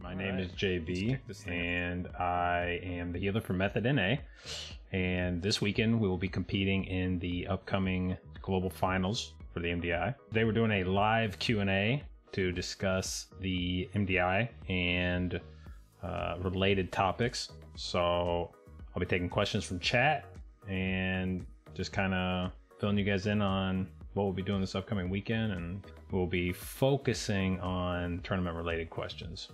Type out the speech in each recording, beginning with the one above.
My name is JB, and I am the healer for Method NA. And this weekend we will be competing in the upcoming global finals for the MDI. They were doing a live Q&A to discuss the MDI and related topics. So I'll be taking questions from chat and just kind of filling you guys in on what we'll be doing this upcoming weekend, and we'll be focusing on tournament related questions.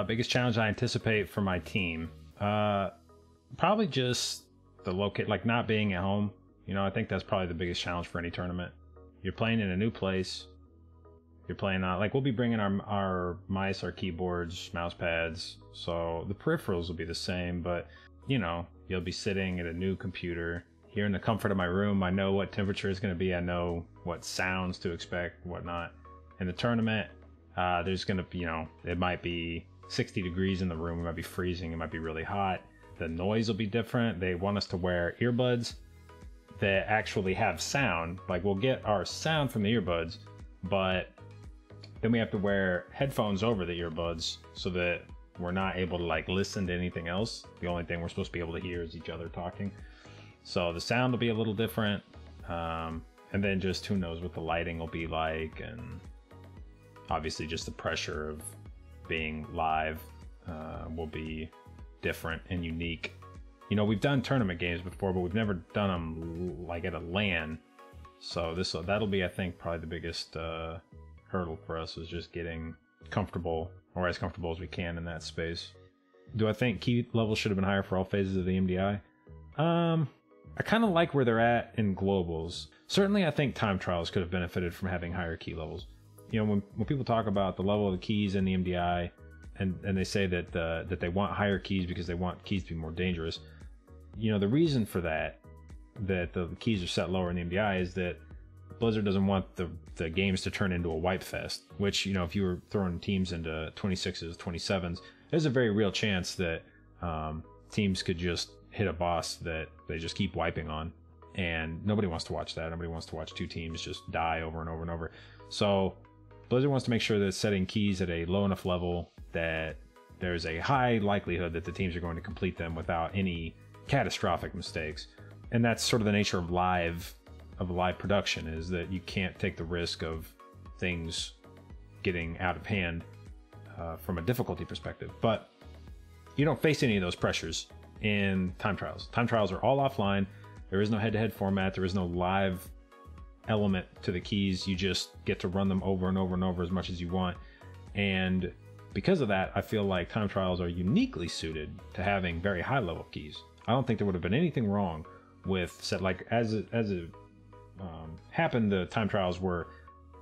Biggest challenge I anticipate for my team, probably just the like not being at home. You know, I think that's probably the biggest challenge for any tournament. You're playing in a new place. You're playing on, like, we'll be bringing our mice, our keyboards, mouse pads, so the peripherals will be the same, but you know, you'll be sitting at a new computer. Here in the comfort of my room, I know what temperature is going to be. I know what sounds to expect, whatnot. In the tournament, there's going to be, you know, it might be 60 degrees in the room. It might be freezing. It might be really hot. The noise will be different. They want us to wear earbuds that actually have sound. Like, we'll get our sound from the earbuds, but then we have to wear headphones over the earbuds so that we're not able to, like, listen to anything else. The only thing we're supposed to be able to hear is each other talking. So the sound will be a little different, and then just who knows what the lighting will be like, and obviously just the pressure of being live will be different and unique. You know, we've done tournament games before, but we've never done them like at a LAN. So that'll be, I think, probably the biggest hurdle for us, is just getting comfortable, or as comfortable as we can in that space. Do I think key levels should have been higher for all phases of the MDI? I kind of like where they're at in globals. Certainly, I think time trials could have benefited from having higher key levels. You know, when people talk about the level of the keys in the MDI, and they say that that they want higher keys because they want keys to be more dangerous. You know, the reason for that the keys are set lower in the MDI is that Blizzard doesn't want the games to turn into a wipe fest. Which, you know, if you were throwing teams into 26s, 27s, there's a very real chance that teams could just hit a boss that they just keep wiping on, and nobody wants to watch that. Nobody wants to watch two teams just die over and over and over. So Blizzard wants to make sure that it's setting keys at a low enough level that there's a high likelihood that the teams are going to complete them without any catastrophic mistakes. And that's sort of the nature of live production, is that you can't take the risk of things getting out of hand from a difficulty perspective. But you don't face any of those pressures in time trials. Time trials are all offline. There is no head-to-head format. There is no live element to the keys. You just get to run them over and over and over as much as you want. And because of that, I feel like time trials are uniquely suited to having very high-level keys. I don't think there would have been anything wrong with set, like, as it happened. The time trials were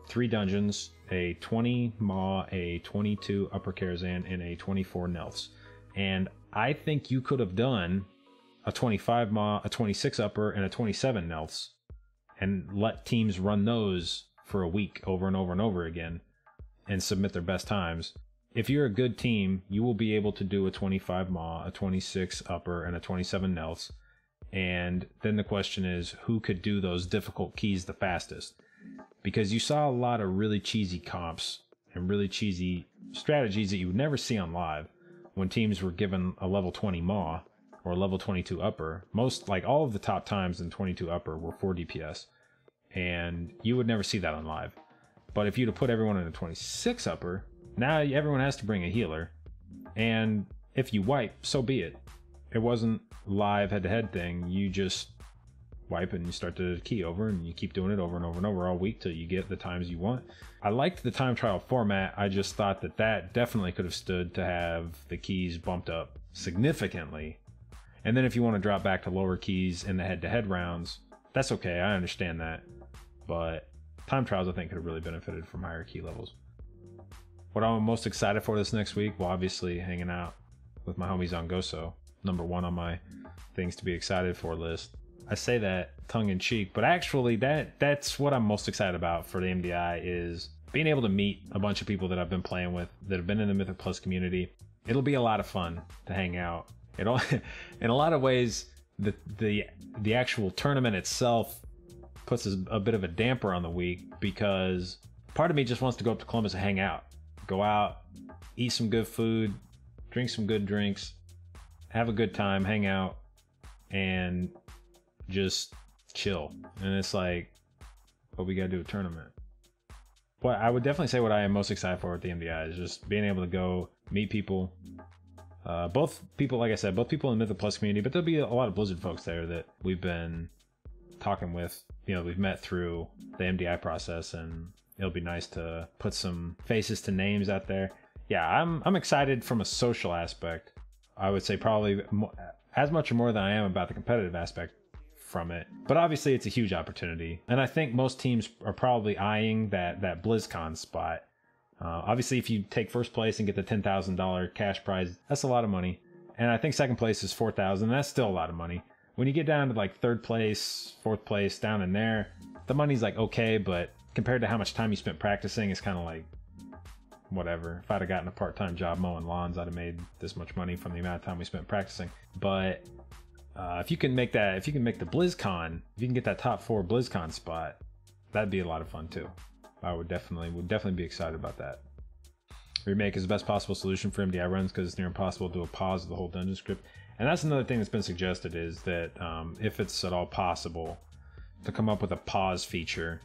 3 dungeons, a 20 Maw, a 22 Upper Karazhan, and a 24 Nelths. And I think you could have done a 25 Maw, a 26 Upper, and a 27 Nelths, and let teams run those for a week over and over and over again and submit their best times. If you're a good team, you will be able to do a 25 Maw, a 26 Upper, and a 27 Nelths. And then the question is, who could do those difficult keys the fastest? Because you saw a lot of really cheesy comps and really cheesy strategies that you would never see on live when teams were given a level 20 Maw or a level 22 Upper. Most, like, all of the top times in 22 Upper were 4 DPS, and you would never see that on live. But if you'd have put everyone in a 26 Upper, now everyone has to bring a healer, and if you wipe, so be it. It wasn't live head-to-head thing. You just wipe and you start to key over, and you keep doing it over and over and over all week till you get the times you want. I liked the time trial format. I just thought that definitely could have stood to have the keys bumped up significantly. And then if you want to drop back to lower keys in the head-to-head rounds, that's okay. I understand that. But time trials, I think, could have really benefited from higher key levels. What I'm most excited for this next week, well, obviously hanging out with my homies on Goso, #1 on my things to be excited for list. I say that tongue-in-cheek, but actually that's what I'm most excited about for the MDI, is being able to meet a bunch of people that I've been playing with that have been in the Mythic Plus community. It'll be a lot of fun to hang out. In a lot of ways, the actual tournament itself puts a bit of a damper on the week, because part of me just wants to go up to Columbus and hang out. Go out, eat some good food, drink some good drinks, have a good time, hang out, and just chill. And it's like, but we gotta do a tournament. But I would definitely say what I am most excited for at the MDI is just being able to go meet people. Both people, like I said, both people in the Mythic Plus community, but there'll be a lot of Blizzard folks there that we've been talking with. You know, we've met through the MDI process, and it'll be nice to put some faces to names out there. Yeah, I'm excited from a social aspect. I would say probably as much or more than I am about the competitive aspect from it. But obviously it's a huge opportunity, and I think most teams are probably eyeing that BlizzCon spot. Obviously, if you take first place and get the $10,000 cash prize, that's a lot of money. And I think second place is $4,000. That's still a lot of money. When you get down to like third place, fourth place, down in there, the money's like okay, but compared to how much time you spent practicing, it's kind of like whatever. If I'd have gotten a part-time job mowing lawns, I'd have made this much money from the amount of time we spent practicing. But if you can make the BlizzCon, if you can get that top 4 BlizzCon spot, that'd be a lot of fun too. I would definitely be excited about that. Remake is the best possible solution for MDI runs because it's near impossible to do a pause of the whole dungeon script. And that's another thing that's been suggested, is that if it's at all possible to come up with a pause feature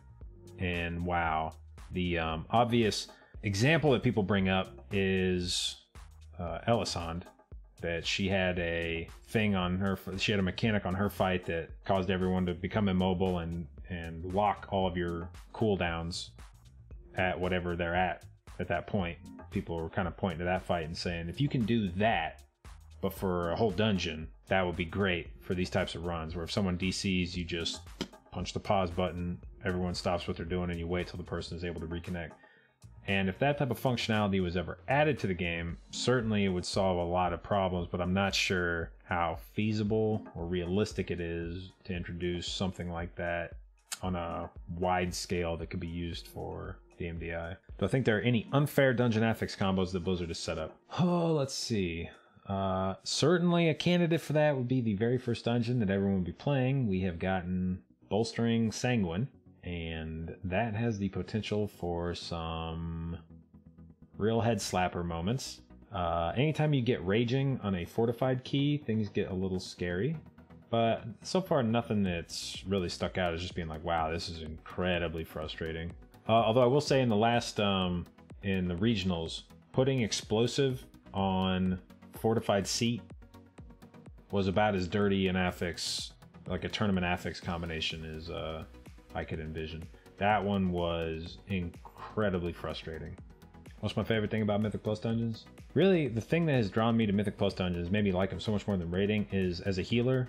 in WoW. The obvious example that people bring up is Elisande, that she had a thing on her, she had a mechanic on her fight that caused everyone to become immobile and lock all of your cooldowns at whatever they're at that point. People were kind of pointing to that fight and saying, if you can do that, but for a whole dungeon, that would be great for these types of runs, where if someone DCs, you just punch the pause button, everyone stops what they're doing, and you wait till the person is able to reconnect. And if that type of functionality was ever added to the game, certainly it would solve a lot of problems, but I'm not sure how feasible or realistic it is to introduce something like that on a wide scale that could be used for the MDI. Do I think there are any unfair dungeon affix combos that Blizzard has set up? Oh, let's see. Certainly a candidate for that would be the very first dungeon that everyone would be playing. We have gotten Bolstering Sanguine, and that has the potential for some real head slapper moments. Anytime you get Raging on a fortified key, things get a little scary. But so far, nothing that's really stuck out as just being like, wow, this is incredibly frustrating. Although I will say in the last, in the regionals, putting explosive on fortified seat was about as dirty an affix, like a tournament affix combination, as I could envision. That one was incredibly frustrating. What's my favorite thing about Mythic Plus dungeons? Really, the thing that has drawn me to Mythic Plus dungeons, made me like them so much more than raiding, is as a healer,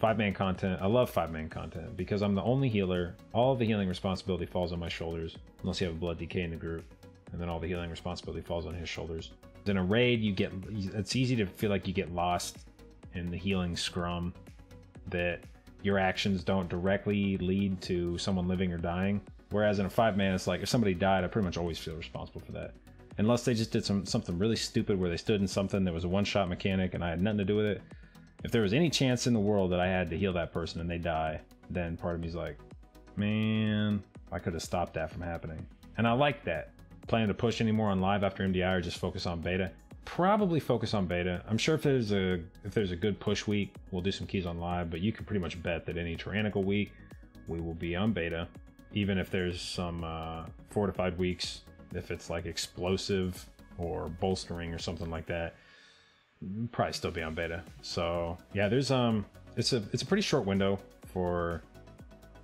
5-man content. I love 5-man content because I'm the only healer. All of the healing responsibility falls on my shoulders, unless you have a blood DK in the group, and then all the healing responsibility falls on his shoulders. In a raid, it's easy to feel like you get lost in the healing scrum, that your actions don't directly lead to someone living or dying. Whereas in a 5-man, it's like if somebody died, I pretty much always feel responsible for that. Unless they just did something really stupid where they stood in something that was a one-shot mechanic and I had nothing to do with it. If there was any chance in the world that I had to heal that person and they die, then part of me's like, man, I could have stopped that from happening. And I like that. Planning to push any more on live after MDI or just focus on beta? Probably focus on beta. I'm sure if there's a good push week, we'll do some keys on live, but you can pretty much bet that any tyrannical week, we will be on beta. Even if there's some fortified weeks, if it's like explosive or bolstering or something like that, we'll probably still be on beta. So yeah, there's it's a pretty short window for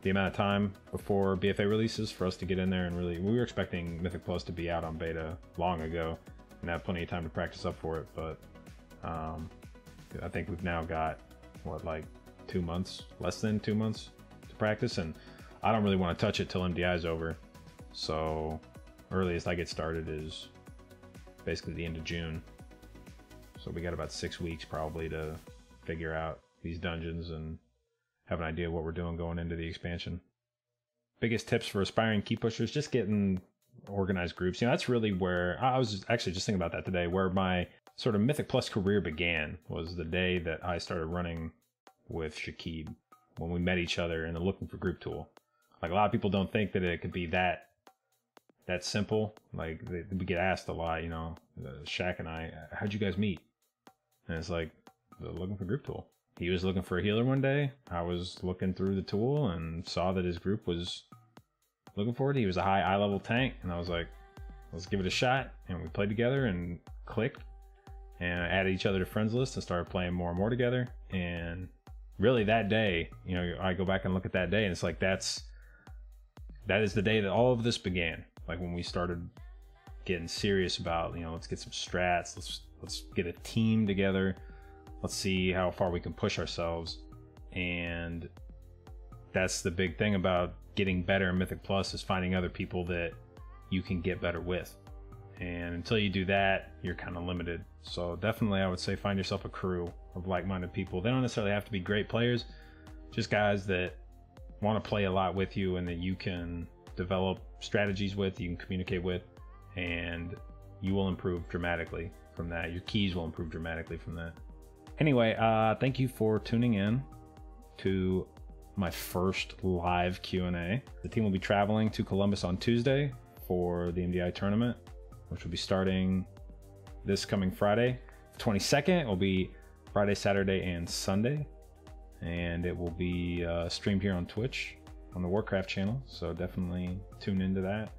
the amount of time before BFA releases for us to get in there and really, we were expecting Mythic Plus to be out on beta long ago and have plenty of time to practice up for it, but I think we've now got what, like 2 months, less than 2 months to practice, and I don't really want to touch it till MDI is over. So earliest I get started is basically the end of June. So we got about 6 weeks probably to figure out these dungeons and have an idea of what we're doing going into the expansion. Biggest tips for aspiring key pushers, just getting organized groups. You know, that's really where I was actually just thinking about that today, where my sort of Mythic Plus career began, was the day that I started running with Shakib, when we met each other in the Looking for Group tool. Like, a lot of people don't think that it could be that simple. Like, we get asked a lot, you know, Shaq and I, how'd you guys meet? And it's like, looking for group tool. He was looking for a healer one day. I was looking through the tool and saw that his group was looking for it. He was a high eye level tank, and I was like, let's give it a shot. And we played together and clicked, and added each other to friends list and started playing more and more together. And really that day, you know, I go back and look at that day, and it's like that is the day that all of this began. Like when we started getting serious about, you know, let's get some strats, let's get a team together, let's see how far we can push ourselves. And that's the big thing about getting better in Mythic Plus, is finding other people that you can get better with. And until you do that, you're kind of limited. So definitely I would say find yourself a crew of like-minded people. They don't necessarily have to be great players, just guys that want to play a lot with you and that you can develop strategies with, you can communicate with, and you will improve dramatically from that. Your keys will improve dramatically from that. Anyway, thank you for tuning in to my first live Q&A. The team will be traveling to Columbus on Tuesday for the MDI tournament, which will be starting this coming Friday. The 22nd will be Friday, Saturday, and Sunday. And it will be streamed here on Twitch on the Warcraft channel. So definitely tune into that.